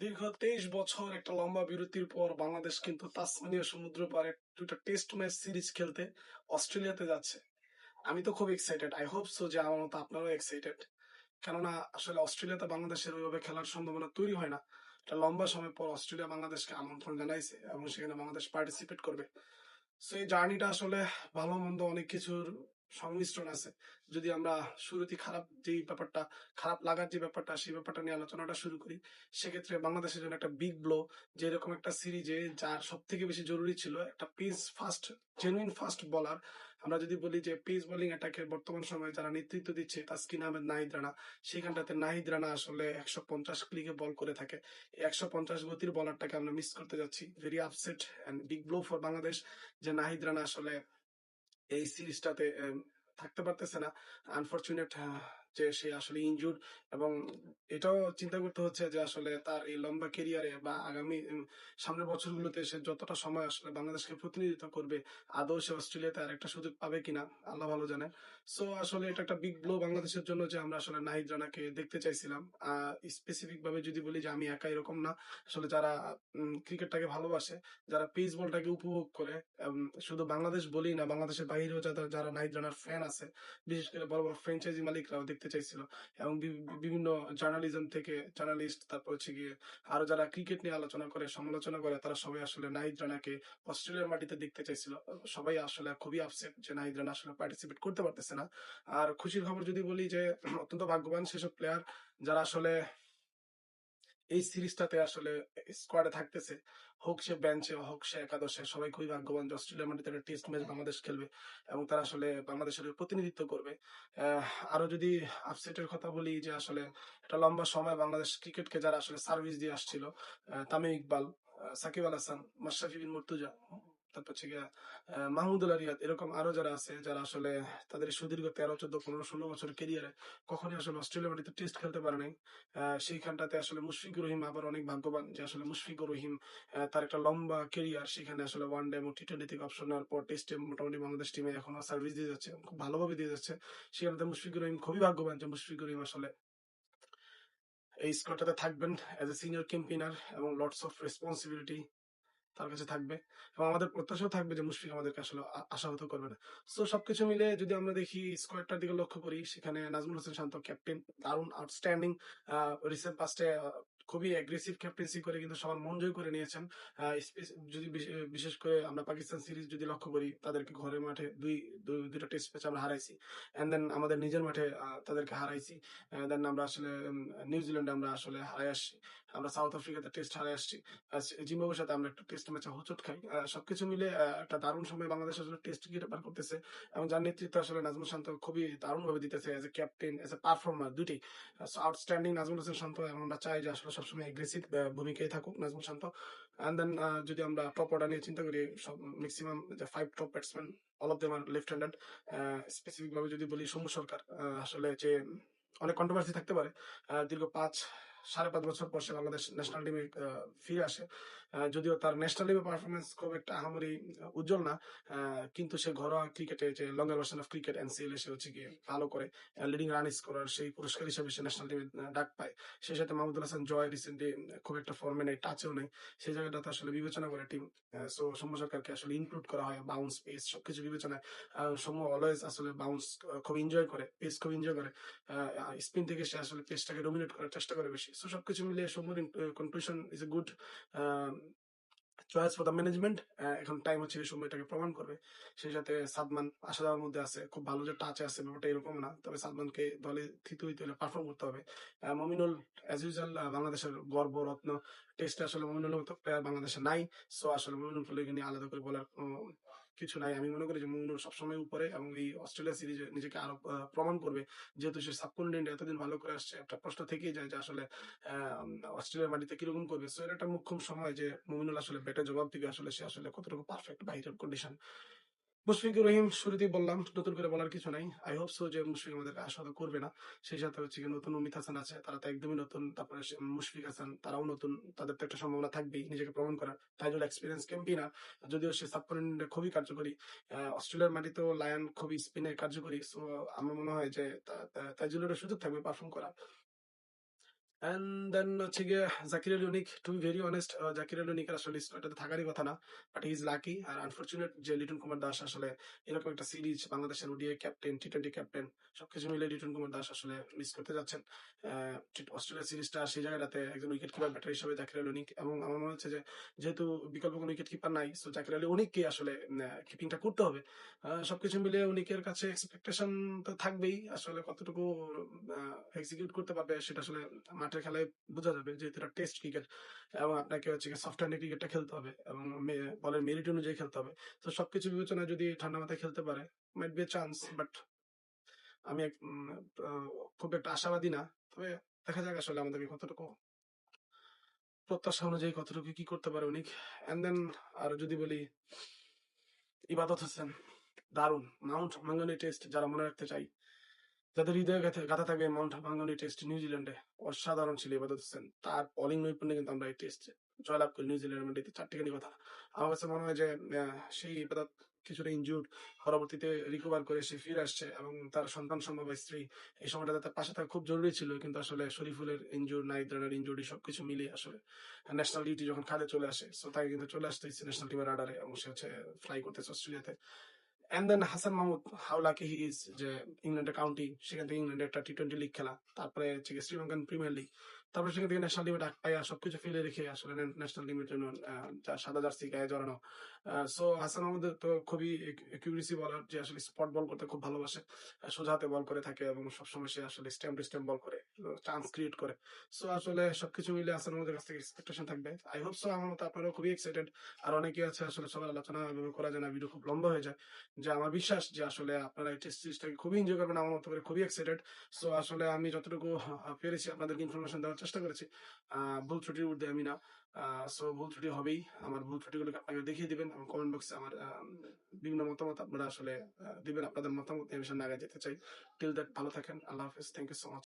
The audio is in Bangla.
দীর্ঘ 23 বছর একটা লম্বা বিরতির পর বাংলাদেশ কিন্তু তাসমানিয়া সমুদ্র পাড়ে দুটো টেস্ট ম্যাচ সিরিজ খেলতে অস্ট্রেলিয়াতে যাচ্ছে। আমি তো খুব এক্সাইটেড, আই হোপ সো যে আমার মতো আপনারাও এক্সাইটেড। কেননা আসলে অস্ট্রেলিয়াতে বাংলাদেশের ওইভাবে খেলার সম্ভাবনা তৈরি হয় না। একটা লম্বা সময় পর অস্ট্রেলিয়া বাংলাদেশকে আমন্ত্রণ জানাইছে এবং সেখানে বাংলাদেশ পার্টিসিপেট করবে। সো এই জার্নিটা আসলে ভালো মন্দ অনেক কিছুর সংমিশ্রণ আছে। যদি আমরা শুরুতেই খারাপ লাগার যে ব্যাপারটা সেই ব্যাপারটা নিয়ে আলোচনাটা শুরু করি, সেক্ষেত্রে বাংলাদেশের জন্য একটা বিগ ব্লো, যে এরকম একটা সিরিজে যার সব থেকে বেশি জরুরি ছিল একটা pace fast, genuine fast bowler. আমরা যদি বলি যে পেস বোলিং অ্যাটাকের বর্তমান সময়ে যারা নেতৃত্ব দিচ্ছে তাসকিন আহমেদ, নাহিদ রানা, সেইখানটাতে নাহিদ রানা আসলে 150 ক্লিকে বল করে থাকে। এই 150 গতির বলারটাকে আমরা মিস করতে যাচ্ছি। Very upset and big blow for Bangladesh যে নাহিদ রানা আসলে এই সিরিজটাতে থাকতে পারতেছে না। আনফরচুনেট যে সে আসলে ইনজুর্ড, এবং এটাও চিন্তা করতে হচ্ছে যে আসলে তার এই লম্বা কেরিয়ারে বা আগামী সামনের বছরগুলোতে সে যতটা সময় আসলে বাংলাদেশকে প্রতিনিধিত্ব করবে, আদৌ সে অস্ট্রেলিয়াতে আর একটা সুযোগ পাবে কিনা আল্লাহ ভালো জানে। সো আসলে এটা একটা বিগ ব্লো বাংলাদেশের জন্য যে আমরা আসলে নাহিদ রানাকে দেখতে চাইছিলাম। স্পেসিফিক ভাবে যদি বলি যে আমি একা এরকম না, আসলে যারা ক্রিকেটটাকে ভালোবাসে, যারা পেস বলটাকে উপভোগ করে, শুধু বাংলাদেশ বলি না, বাংলাদেশের বাইরেও যারা যারা নাহিদ রানার ফ্যান আছে, বিশেষ করে বড় বড় ফ্র্যাঞ্চাইজি মালিকরাও দেখতে চাইছিল। এবং বিভিন্ন জার্নালিজম থেকে জার্নালিস্ট, তারপর হচ্ছে গিয়ে আরো যারা ক্রিকেট নিয়ে আলোচনা করে, সমালোচনা করে, তারা সবাই আসলে নাহিদ রানাকে অস্ট্রেলিয়ার মাটিতে দেখতে চাইছিল। সবাই আসলে খুবই আপসেট যে নাহিদ রানা আসলে পার্টিসিপেট করতে পারতেছে না। আর খুশির খবর যদি বলি যে অত্যন্ত ভাগ্যবান সেসব প্লেয়ার যারা আসলে এই সিরিজটাতে আসলে স্কোয়াডে থাকতেছে, হোক সে বেঞ্চে হোক সে একাদশে, সবাই খুবই ভাগ্যবান যে অস্ট্রেলিয়ার মাটিতে একটা টেস্ট ম্যাচ বাংলাদেশ খেলবে এবং তারা আসলে বাংলাদেশের হয়ে প্রতিনিধিত্ব করবে। আরো যদি আপসেটের কথা বলি যে আসলে একটা লম্বা সময় বাংলাদেশ ক্রিকেটকে যারা আসলে সার্ভিস দিয়ে আসছিল, তামিম ইকবাল, সাকিব আল হাসান, মাশরাফি বিন মুর্তজা, তারপর হচ্ছে গিয়া মাহমুদুল্লাহ রিয়াদ, এরকম আরো যারা আছে যারা আসলে তাদের সুদীর্ঘ 13, 14, 15, 16 বছর কেরিয়ারে কখনই আসলে অস্ট্রেলিয়া মাটিতে টেস্ট খেলতে পারে নাই। সেইখানটাতে আসলে মুশফিকুর রহিম আবার অনেক ভাগ্যবান যে আসলে মুশফিকুর রহিম তার একটা লম্বা কেরিয়ার সেখানে আসলে ওয়ান ডে এবং টি-20 থেকে অপশন নেওয়ার পর টেস্টে মোটামুটি বাংলাদেশ টিমে এখনো সার্ভিস দিয়ে যাচ্ছে, খুব ভালোভাবে দিয়ে যাচ্ছে। সেখানে মুশফিকুর রহিম খুবই ভাগ্যবান যে মুশফিকুর রহিম আসলে এই স্কোয়াডটাতে থাকবেন এজ এ সিনিয়র ক্যাম্পেইনার, এবং লটস অফ রেসপন্সিবিলিটি তার কাছে থাকবে, এবং আমাদের প্রত্যাশাও থাকবে যে মুশফিক আমাদেরকে আসলে আশাহত করবে না। সো সবকিছু মিলে যদি আমরা দেখি স্কোয়াডটার দিকে লক্ষ্য করি, সেখানে নাজমুল হোসেন শান্ত ক্যাপ্টেন, দারুণ আউটস্ট্যান্ডিং। রিসেন্ট পাস্টে খুবই অ্যাগ্রেসিভ ক্যাপ্টেন্সি করে কিন্তু সবার মন জয় করে নিয়েছেন। যদি বিশেষ করে আমরা পাকিস্তান সিরিজ যদি লক্ষ্য করি, তাদেরকে ঘরের মাঠে দুইটা টেস্ট ম্যাচ আমরা হারাইছি, এন্ড দেন আমাদের নিজের মাঠে তাদেরকে হারাইছি, দেন আমরা আসলে নিউজিল্যান্ডে আমরা আসলে হারাই আসছি, আমরা সাউথ আফ্রিকাতে টেস্ট হারাই আসছি, জিম্বাবুয়ের সাথে আমরা একটা টেস্ট ম্যাচে হোঁচট খাই। সবকিছু মিলে একটা দারুণ সময় বাংলাদেশ আসলে টেস্ট ক্রিকেট পার করতেছে, এবং যার নেতৃত্ব আসলে নাজমুল শান্ত খুবই দারুণ ভাবে দিতেছে as a captain, as a performer, দুটি আউটস্ট্যান্ডিং নাজমুল হোসেন শান্ত, এবং আমরা চাই যে আসলে সবসময় এগ্রেসিভ ভূমিকায় থাকুক নাজমুল শান্ত। অ্যান্ড দেন যদি আমরা টপ অর্ডার নিয়ে চিন্তা করি, সব ম্যাক্সিমাম যে 5 top batsman, all of them আর লেফট হ্যান্ডেড। স্পেসিফিক ভাবে যদি বলি সৌম্য সরকার, আসলে যে অনেক কন্ট্রোভার্সি থাকতে পারে, দীর্ঘ 5, 5.5 বছর পর সে বাংলাদেশ ন্যাশনাল টিমে ফিরে আসে। যদিও তার ন্যাশনাল টিমে পারফরমেন্স খুব একটা আহামরি উজ্জ্বল না, কিন্তু সে ঘরোয়া ক্রিকেটে যে longer version of cricket NCL সে হচ্ছে গিয়ে ভালো করে লিডিং রান স্কোরার সেই পুরস্কার হিসেবে সে ন্যাশনাল টিমে ডাক পায়। সেই সাথে মাহমুদুল হাসান জয় রিসেন্টলি খুব একটা ফর্মে নেই, টাচেও নেই, সেই জায়গাটাতে আসলে বিবেচনা করে টিম। সো সৌম্য সরকারকে আসলে ইনক্লুড করা হয়, বাউন্স পেস সবকিছু বিবেচনায়। সৌম্য অলওয়েজ আসলে বাউন্স খুব এনজয় করে, পেস খুব এনজয় করে, স্পিন থেকে সে আসলে পেসটাকে ডমিনেট করার চেষ্টা করে বেশি। সো সবকিছু মিলিয়ে সৌম্যর conclusion is a good choice for the management. এখন টাইম হচ্ছে এই সময়টাকে প্রমাণ করবে। সেই সাথে সাদমান আসা যাওয়ার মধ্যে আছে, খুব ভালো যে টাচে আছে ব্যাপারটা এরকম না, তবে সাদমানকে দলে থিতু হইতে হলে পারফর্ম করতে হবে। মমিনুল অ্যাজ ইউজুয়াল বাংলাদেশের গর্ব রত্ন, টেস্টে আসলে মমিনুলের মতো প্লেয়ার বাংলাদেশে নাই। সো আসলে মমিনুল ফুলকে নিয়ে আলাদা করে বলার কিছু নাই। আমি মনে করি যে মমিনুল সবসময় উপরে, এবং এই অস্ট্রেলিয়া সিরিজে নিজেকে আরো প্রমাণ করবে, যেহেতু সে সাবকন্টিনেন্টে এতদিন ভালো করে আসছে। একটা প্রশ্ন থেকেই যায় যে আসলে অস্ট্রেলিয়ার মাটিতে কিরকম করবে। সো এটা একটা মুখ্য সময় যে মুমিনুল আসলে ব্যাটে জবাব দিবে, আসলে সে আসলে কতটুকু পারফেক্ট বাইরের কন্ডিশন। মুশফিকুর রহিম শুরুতেই বললাম, নতুন করে বলার কিছু নাই। আই হোপ সো যে মুশফিক আমাদেরকে আশাহত করবে না। সেই সাথে হচ্ছে কি নতুন অমিত হাসান আছে, তারা তো একদমই নতুন, তারপরে মুশফিক হাসান তারাও নতুন, তাদের তো একটা সম্ভাবনা থাকবেই নিজেকে প্রমাণ করার। তাইজুল এক্সপিরিয়েন্স ক্যাম্পিয়ার, যদিও সে সাবকন্টিনেন্টে খুবই কার্যকরী। অস্ট্রেলিয়ার মাটিতেও লায়ন খুবই স্পিনে কার্যকরী। সো আমার মনে হয় যে তাইজুলেরও সুযোগ থাকবে পারফর্ম করা। অ্যান্ড দেন হচ্ছে গিয়ে Zakir Ali Anik, to be very honest, Zakir Ali অনিকের আসলে এটাতে থাকারই কথা না, বাট হি ইজ লাকি। আর আনফর্চুনেট যে লিটন কুমার দাস আসলে এরকম একটা সিরিজ, বাংলাদেশের ওডিআই ক্যাপ্টেন, টি-20 ক্যাপ্টেন, সবকিছু মিলে লিটন কুমার দাস আসলে মিস করতে যাচ্ছেন। অস্ট্রেলিয়া সিরিজটা সেই জায়গাটাতে একজন উইকেট কিপার ব্যাটার হিসেবে জাকির আলী অনিক, এবং আমার মনে হচ্ছে যে যেহেতু বিকল্প কোনো উইকেট কিপার নাই, সো জাকির আলী অনিককে আসলে কিপিংটা করতে হবে। সবকিছু মিলে অনিকের কাছে এক্সপেকটেশন তো থাকবেই, আসলে কতটুকু এক্সিকিউট করতে পারবে সেটা আসলে মাঠের খেলায় বোঝা যাবে, যেহেতু এটা টেস্ট ক্রিকেট এবং আপনাকে হচ্ছে সফট হ্যান্ডে ক্রিকেটটা খেলতে হবে এবং বলের মেরিট অনুযায়ী খেলতে হবে। তো সবকিছু বিবেচনায় যদি ঠান্ডা মাথায় খেলতে পারে, মাইট বি চান্স, বাট আমি খুব একটা আশাবাদী না। তবে দেখা যাক আসলে আমাদেরকে কতটুকু প্রত্যাশা অনুযায়ী কতটুকু কি করতে পারে অনেক। এন্ড দেন আর যদি বলি, ইবাদত হোসেন দারুণ, মাউন্ট মাঙ্গানি টেস্ট যারা মনে রাখতে চাই, যাদের হৃদয়ে গাথা থাকবে মাউন্ট ভাঙ্গনের টেস্ট নিউজিল্যান্ডে, অসাধারণ ছিল ইবাদত হোসেন। তার বোলিং নৈপুণ্যে কিন্তু আমরা এই টেস্ট জয়লাভ করি নিউজিল্যান্ডের মাটিতে, চারটিখানি কথা। আমার কাছে মনে হয় যে সেই ইবাদত কিছুটা ইনজুর্ড, পরবর্তীতে রিকভার করে সে ফিরে আসছে এবং তার সন্তান সম্ভব স্ত্রী এই সময়টাতে তার পাশে থাকা খুব জরুরি ছিল, কিন্তু আসলে শরীফুলের ইনজুর, নাইট রানের ইনজুরি, সবকিছু মিলিয়ে আসলে ন্যাশনাল ডিউটি যখন খালে চলে আসে, সো তাকে কিন্তু চলে আসতে হচ্ছে ন্যাশনাল টিমের রাডারে, এবং সে হচ্ছে ফ্লাই করতেছে অস্ট্রেলিয়াতে। And then Hasan Mahmud, how lucky he is যে ইংল্যান্ডের কাউন্টি, সেখান থেকে ইংল্যান্ডের একটা টি-20 লিগ খেলা, তারপরে হচ্ছে গিয়ে শ্রীলঙ্কান প্রিমিয়ার লিগ, তারপরে সেখান থেকে ন্যাশনাল টিমে ডাক পাইয়া সবকিছু ফেলে রেখে আসলে ন্যাশনাল টিমের জন্য সাদা জার্সি গায়ে জড়ানো। সো হাসান মাহমুদ তো খুবই একিউরেসি বলার, যে আসলে স্পট বল করতে খুব ভালোবাসে, সোজা হাতে বল করে থাকে এবং সবসময় সে আসলে স্ট্যাম্প টু স্ট্যাম্প বল করে, চান্স ক্রিয়েট করে। সো আসলে সবকিছু মিলে হাসান মাহমুদের কাছ থেকে এক্সপেকটেশন থাকবে। আই হোপ সো, আমার মতো আপনারাও খুবই এক্সাইটেড। আর অনেকে আছে, আসলে সবার আলোচনা এভাবে করা যায় না, ভিডিও খুব লম্বা হয়ে যায়। যে আমার বিশ্বাস যে আসলে আপনারা এই টেস্ট সিরিজটাকে খুবই এনজয় করবেন, আমার মতো করে খুবই এক্সাইটেড। সো আসলে আমি যতটুকু পেরেছি আপনাদেরকে ইনফরমেশন দেওয়ার চেষ্টা করেছি। ভুল ত্রুটির ঊর্ধ্বে আমি না। সো ভুল ত্রুটি হবেই, আমার ভুল ত্রুটিগুলোকে আপনাকে দেখিয়ে দিবেন এবং কমেন্ট বক্সে আমার বিভিন্ন মতামত আপনারা আসলে দিবেন, আপনাদের মতামত নিয়ে আমি সামনে আগে যেতে চাই। টিল দ্যাট ভালো থাকেন, আল্লাহ হাফেজ, থ্যাংক ইউ সো মাচ।